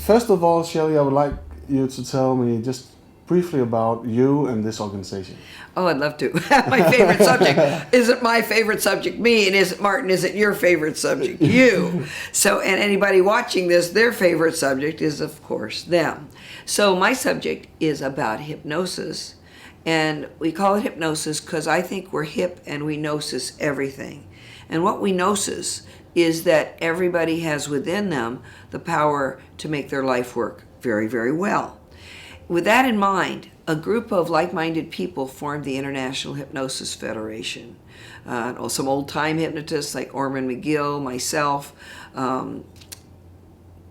first of all, Shelley, I would like you to tell me just briefly about you and this organization. Oh, I'd love to. My favorite subject. Is it my favorite subject? Me. And is it, Martin, is it your favorite subject? You. So, and anybody watching this, their favorite subject is, of course, them. So my subject is about hypnosis. And we call it hypnosis because I think we're hip and we gnosis everything. And what we gnosis is that everybody has within them the power to make their life work very, very well. With that in mind, a group of like-minded people formed the International Hypnosis Federation. Some old-time hypnotists like Orman McGill, myself,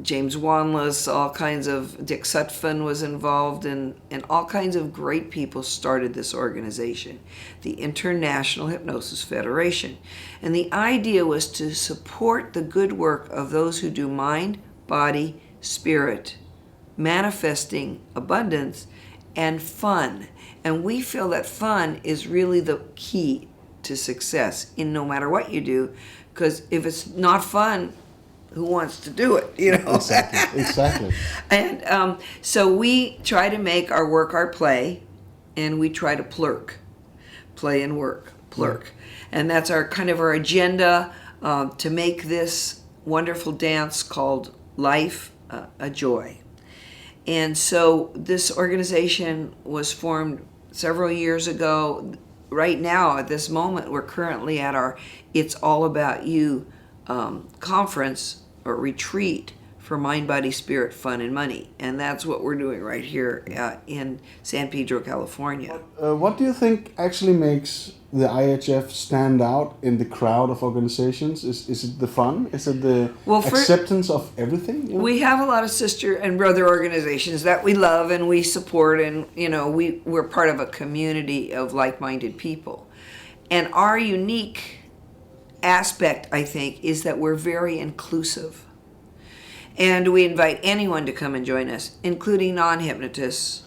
James Wanless, all kinds of, Dick Sutphen was involved, and all kinds of great people started this organization, the International Hypnosis Federation. And the idea was to support the good work of those who do mind, body, spirit, manifesting abundance, and fun. And we feel that fun is really the key to success in no matter what you do, because if it's not fun, who wants to do it, you know? Exactly. And so we try to make our work our play, and we try to plurk, play and work, plurk. And that's our kind of our agenda to make this wonderful dance called life a joy. And so this organization was formed several years ago. Right now, at this moment, we're currently at our It's All About You conference or retreat for mind, body, spirit, fun, and money. And that's what we're doing right here in San Pedro, California. What do you think actually makes the IHF stand out in the crowd of organizations? Is it the fun? Is it the acceptance of everything? You know? We have a lot of sister and brother organizations that we love and we support, and you know we're part of a community of like-minded people. And our unique aspect, I think, is that we're very inclusive. And we invite anyone to come and join us, including non-hypnotists.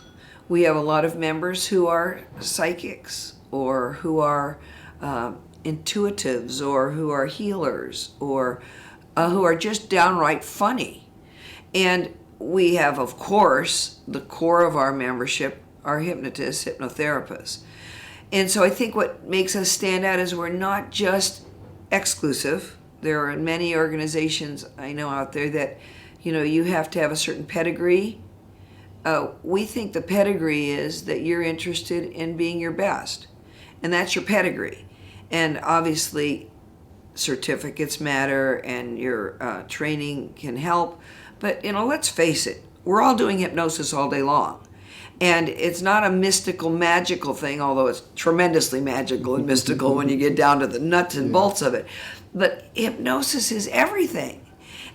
We have a lot of members who are psychics, or who are intuitives, or who are healers, or who are just downright funny. And we have, of course, the core of our membership are hypnotists, hypnotherapists. And so I think what makes us stand out is we're not just exclusive. There are many organizations I know out there that, you know, you have to have a certain pedigree. We think the pedigree is that you're interested in being your best. And that's your pedigree. And obviously, certificates matter and your training can help. But, you know, let's face it, we're all doing hypnosis all day long. And it's not a mystical, magical thing, although it's tremendously magical and mystical when you get down to the nuts and bolts of it. But hypnosis is everything.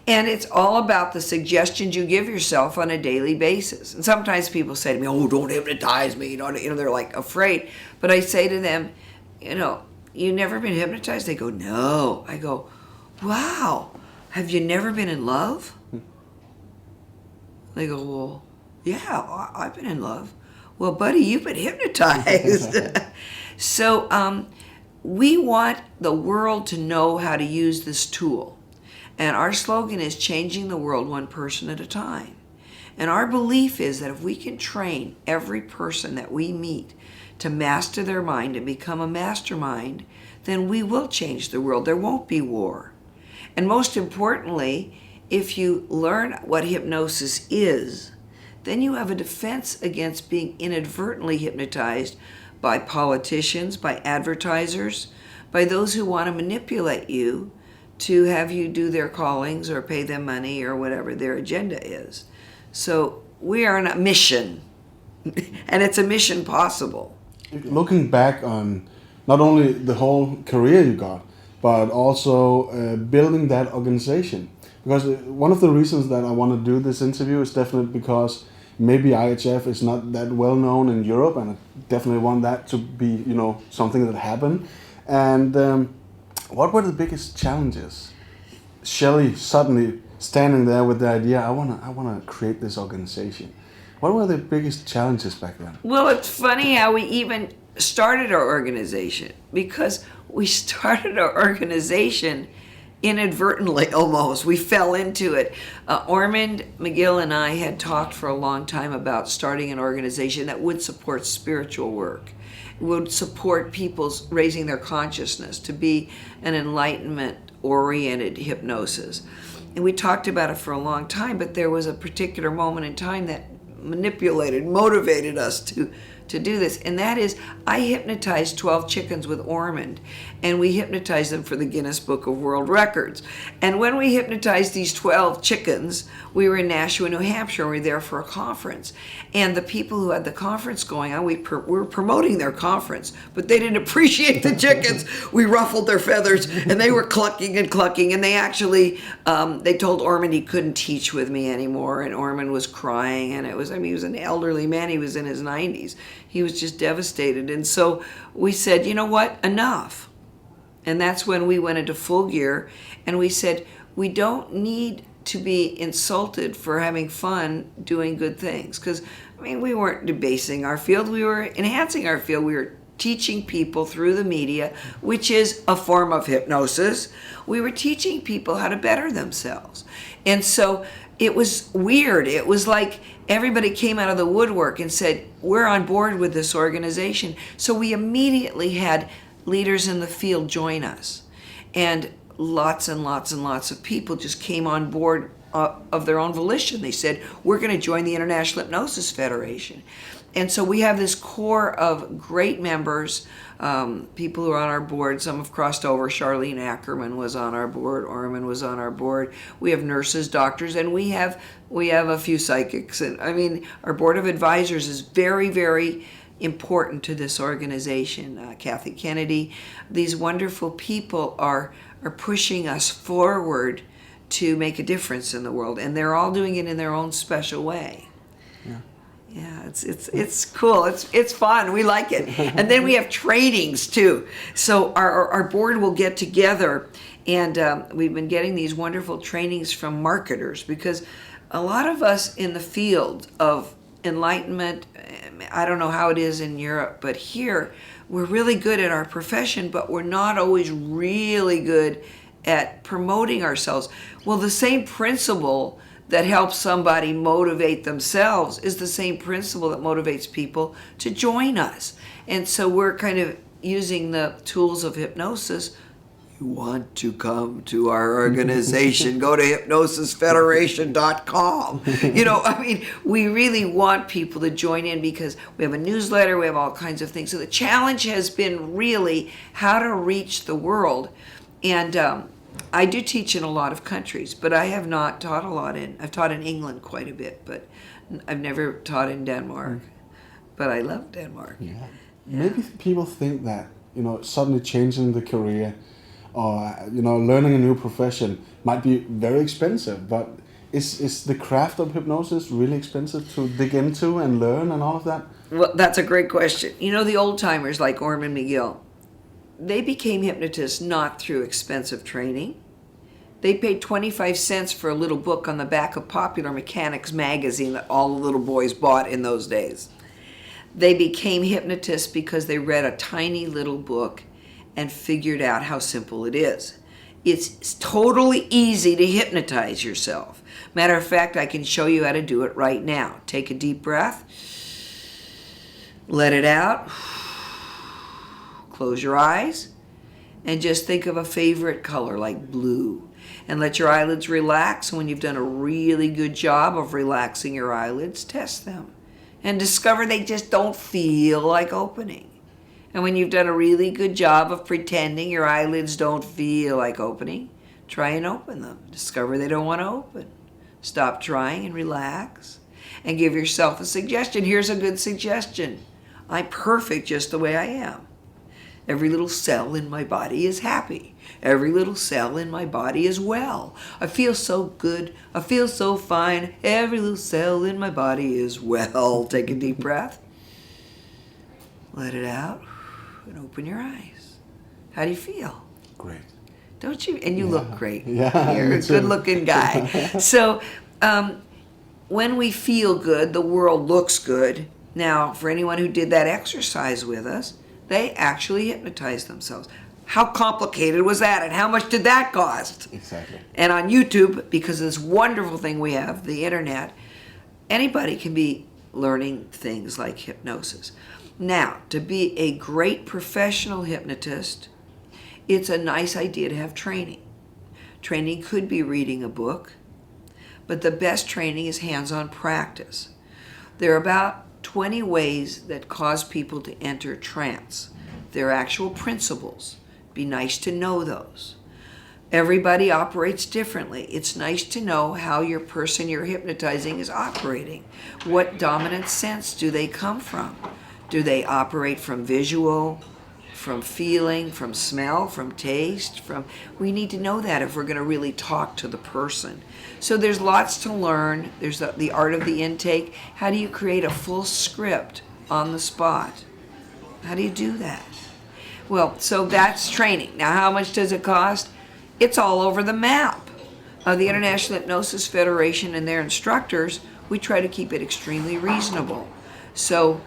And it's all about the suggestions you give yourself on a daily basis. And sometimes people say to me, oh, don't hypnotize me. You know, they're like afraid. But I say to them, you know, you never been hypnotized? They go, no. I go, wow, have you never been in love? They go, well, yeah, I've been in love. Well, buddy, you've been hypnotized. So we want the world to know how to use this tool. And our slogan is changing the world one person at a time. And our belief is that if we can train every person that we meet to master their mind and become a mastermind, then we will change the world. There won't be war. And most importantly, if you learn what hypnosis is, then you have a defense against being inadvertently hypnotized by politicians, by advertisers, by those who want to manipulate you to have you do their callings or pay them money or whatever their agenda is. So we are on a mission, and it's a mission possible. Looking back on not only the whole career you got, but also building that organization. Because one of the reasons that I want to do this interview is definitely because maybe IHF is not that well known in Europe, and I definitely want that to be, you know, something that happened. And what were the biggest challenges? Shelley suddenly standing there with the idea, I wanna create this organization. What were the biggest challenges back then? Well, it's funny how we even started our organization, because we started our organization inadvertently almost. We fell into it. Ormond McGill and I had talked for a long time about starting an organization that would support spiritual work, would support people's raising their consciousness to be an enlightenment-oriented hypnosis. And we talked about it for a long time, but there was a particular moment in time that motivated us to do this, and that is I hypnotized 12 chickens with Ormond, and we hypnotized them for the Guinness Book of World Records. And when we hypnotized these 12 chickens, we were in Nashua, New Hampshire, and we were there for a conference. And the people who had the conference going on, we were promoting their conference, but they didn't appreciate the chickens. We ruffled their feathers, and they were clucking and clucking, and they actually, they told Ormond he couldn't teach with me anymore, and Ormond was crying, and he was an elderly man, he was in his 90s. He was just devastated. And so we said, you know what, enough. And that's when we went into full gear, and we said, we don't need to be insulted for having fun doing good things. Because, we weren't debasing our field, we were enhancing our field. We were teaching people through the media, which is a form of hypnosis. We were teaching people how to better themselves. And so it was weird. It was like everybody came out of the woodwork and said, we're on board with this organization. So we immediately had leaders in the field join us. And lots and lots and lots of people just came on board of their own volition. They said, we're going to join the International Hypnosis Federation. And so we have this core of great members, people who are on our board. Some have crossed over. Charlene Ackerman was on our board. Ormond was on our board. We have nurses, doctors, and we have a few psychics. And our board of advisors is very, very important to this organization. Kathy Kennedy, these wonderful people are pushing us forward to make a difference in the world, and they're all doing it in their own special way. Yeah, it's cool. It's fun. We like it. And then we have trainings too. So our board will get together, and we've been getting these wonderful trainings from marketers, because a lot of us in the field of enlightenment, I don't know how it is in Europe, but here we're really good at our profession, but we're not always really good at promoting ourselves. Well, the same principle that helps somebody motivate themselves is the same principle that motivates people to join us. And so we're kind of using the tools of hypnosis. You want to come to our organization, go to hypnosisfederation.com. We really want people to join in, because we have a newsletter, we have all kinds of things. So the challenge has been really how to reach the world. And I do teach in a lot of countries, but I have not taught a lot I've taught in England quite a bit, but I've never taught in Denmark. But I love Denmark. Yeah. Maybe people think that, suddenly changing the career or, learning a new profession might be very expensive, but is the craft of hypnosis really expensive to dig into and learn and all of that? Well, that's a great question. The old-timers like Ormond McGill, they became hypnotists not through expensive training. They paid 25 cents for a little book on the back of Popular Mechanics magazine that all the little boys bought in those days. They became hypnotists because they read a tiny little book and figured out how simple it is. It's totally easy to hypnotize yourself. Matter of fact, I can show you how to do it right now. Take a deep breath. Let it out. Close your eyes and just think of a favorite color like blue, and let your eyelids relax. And when you've done a really good job of relaxing your eyelids, test them and discover they just don't feel like opening. And when you've done a really good job of pretending your eyelids don't feel like opening, try and open them. Discover they don't want to open. Stop trying and relax, and give yourself a suggestion. Here's a good suggestion. I'm perfect just the way I am. Every little cell in my body is happy. Every little cell in my body is well. I feel so good. I feel so fine. Every little cell in my body is well. Take a deep breath. Let it out and open your eyes. How do you feel? Great. Don't you? And you look great. Yeah, You're a good-looking guy. So when we feel good, the world looks good. Now, for anyone who did that exercise with us, they actually hypnotize themselves. how complicated was that, and how much did that cost? Exactly. And on YouTube, because of this wonderful thing we have, the internet, anybody can be learning things like hypnosis. Now, to be a great professional hypnotist, it's a nice idea to have training. Training could be reading a book, but the best training is hands-on practice. There are about 20 ways that cause people to enter trance. They're actual principles. Be nice to know those. Everybody operates differently. It's nice to know how your person you're hypnotizing is operating. What dominant sense do they come from? Do they operate from visual, from feeling, from smell, from taste? We need to know that if we're going to really talk to the person. So there's lots to learn. There's the art of the intake. How do you create a full script on the spot? How do you do that? Well, so that's training. Now, how much does it cost? It's all over the map. The International Hypnosis Federation and their instructors, we try to keep it extremely reasonable. So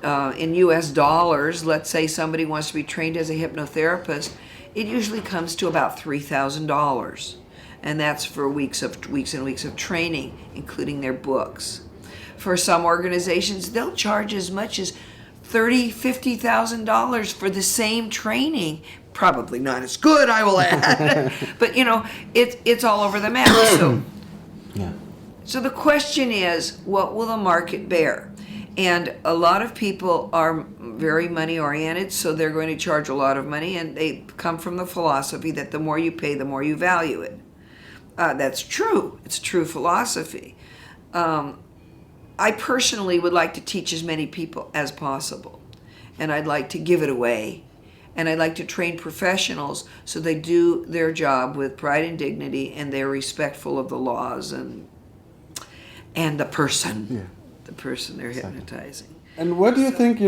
in US dollars, let's say somebody wants to be trained as a hypnotherapist, it usually comes to about $3,000. And that's for weeks and weeks of training, including their books. For some organizations, they'll charge as much as $30,000, $50,000 for the same training. Probably not as good, I will add. But it's all over the map. So the question is, what will the market bear? And a lot of people are very money oriented, so they're going to charge a lot of money, and they come from the philosophy that the more you pay, the more you value it. That's true. It's true philosophy. I personally would like to teach as many people as possible, and I'd like to give it away, and I'd like to train professionals so they do their job with pride and dignity, and they're respectful of the laws and the person, the person they're hypnotizing. And what do you think,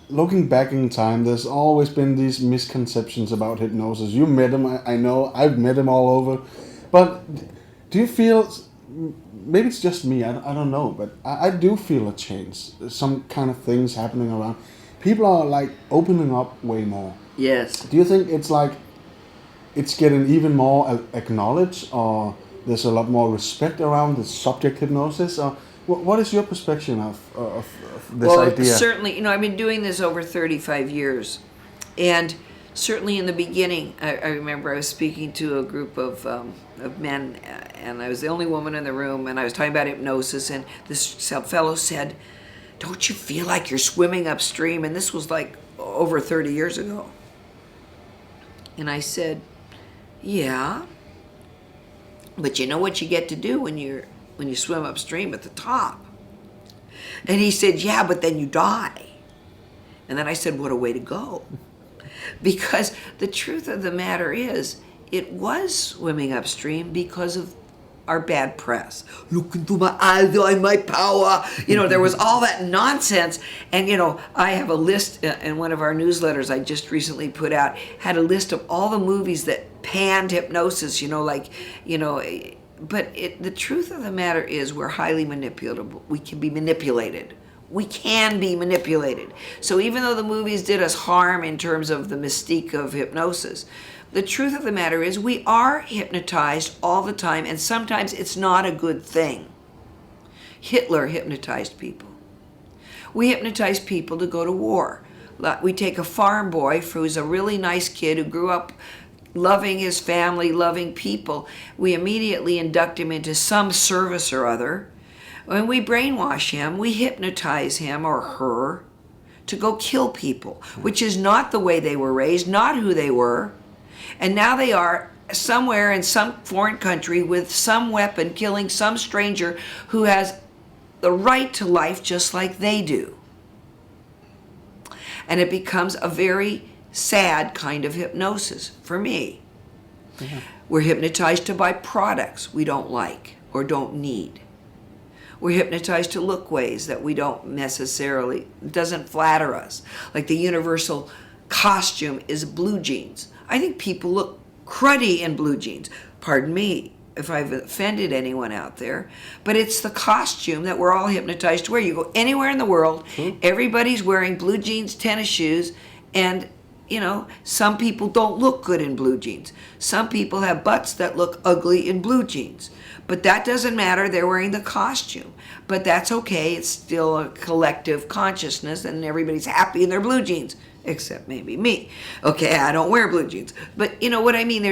looking back in time, there's always been these misconceptions about hypnosis. You met them, I know, I've met them all over, but do you feel... Maybe it's just me, I don't know, but I do feel a change. There's some kind of things happening around. People are like opening up way more. Yes. Do you think it's like it's getting even more acknowledged, or there's a lot more respect around the subject hypnosis? Or what is your perspective of this idea? Well, certainly, I've been doing this over 35 years, and certainly in the beginning, I remember I was speaking to a group of men, and I was the only woman in the room, and I was talking about hypnosis, and this fellow said, "Don't you feel like you're swimming upstream?" And this was like over 30 years ago. And I said, "Yeah, but you know what you get to do when you swim upstream at the top?" And he said, "Yeah, but then you die." And then I said, "What a way to go." Because the truth of the matter is, it was swimming upstream because of our bad press. Look into my eyes, I'm my power. There was all that nonsense. And, I have a list in one of our newsletters I just recently put out, had a list of all the movies that panned hypnosis, but the truth of the matter is we're highly manipulatable. We can be manipulated. We can be manipulated. So even though the movies did us harm in terms of the mystique of hypnosis, the truth of the matter is we are hypnotized all the time, and sometimes it's not a good thing. Hitler hypnotized people. We hypnotize people to go to war. We take a farm boy who's a really nice kid who grew up loving his family, loving people. We immediately induct him into some service or other. When we brainwash him, we hypnotize him or her to go kill people, which is not the way they were raised, not who they were. And now they are somewhere in some foreign country with some weapon killing some stranger who has the right to life just like they do. And it becomes a very sad kind of hypnosis for me. Yeah. We're hypnotized to buy products we don't like or don't need. We're hypnotized to look ways that we don't necessarily, doesn't flatter us. Like the universal costume is blue jeans. I think people look cruddy in blue jeans. Pardon me if I've offended anyone out there, but it's the costume that we're all hypnotized to wear. You go anywhere in the world, everybody's wearing blue jeans, tennis shoes, and some people don't look good in blue jeans. Some people have butts that look ugly in blue jeans. But that doesn't matter. They're wearing the costume. But that's okay. It's still a collective consciousness, and everybody's happy in their blue jeans, except maybe me. Okay, I don't wear blue jeans. But you know what I mean?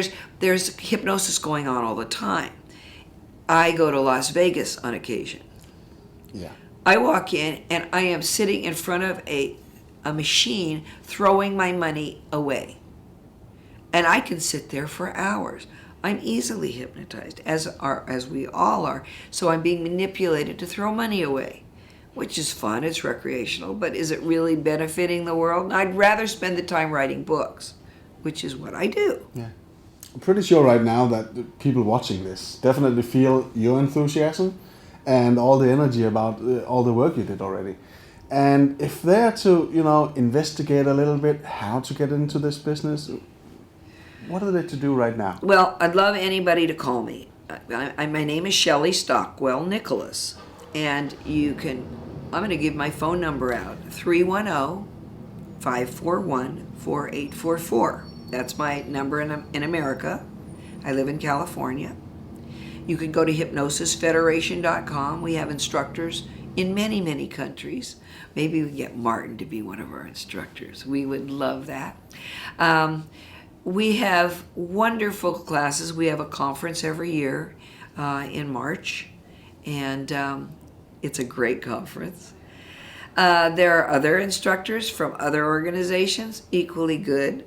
There's hypnosis going on all the time. I go to Las Vegas on occasion. Yeah. I walk in, and I am sitting in front of a machine throwing my money away. And I can sit there for hours. I'm easily hypnotized, as we all are. So I'm being manipulated to throw money away, which is fun. It's recreational, but is it really benefiting the world? I'd rather spend the time writing books, which is what I do. Yeah. I'm pretty sure right now that the people watching this definitely feel your enthusiasm and all the energy about all the work you did already. And if they're to, investigate a little bit how to get into this business, what are they to do right now? Well, I'd love anybody to call me. My name is Shelley Stockwell-Nicholas. And I'm going to give my phone number out, 310-541-4844. That's my number in America. I live in California. You can go to hypnosisfederation.com. We have instructors in many, many countries. Maybe we get Martin to be one of our instructors. We would love that. We have wonderful classes. We have a conference every year in March, and it's a great conference. There are other instructors from other organizations, equally good.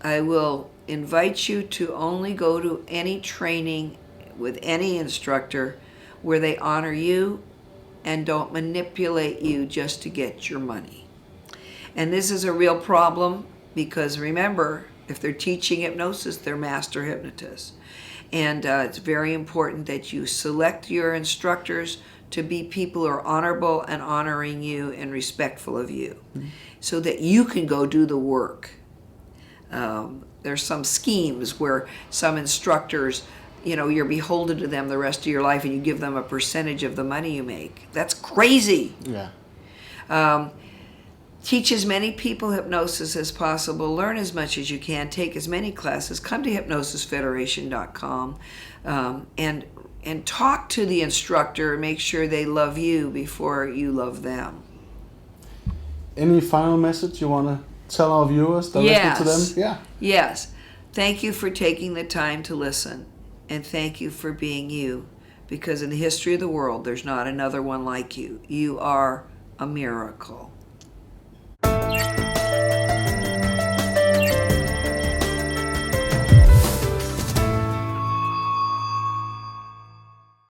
I will invite you to only go to any training with any instructor where they honor you and don't manipulate you just to get your money. And this is a real problem because remember, if they're teaching hypnosis, they're master hypnotists. And it's very important that you select your instructors to be people who are honorable and honoring you and respectful of you, so that you can go do the work. There's some schemes where some instructors, you're beholden to them the rest of your life and you give them a percentage of the money you make. That's crazy. Yeah. Teach as many people hypnosis as possible. Learn as much as you can. Take as many classes. Come to hypnosisfederation.com and talk to the instructor and make sure they love you before you love them. Any final message you want to tell our viewers directly to them? Yeah. Yes. Thank you for taking the time to listen, and thank you for being you, because in the history of the world, there's not another one like you. You are a miracle.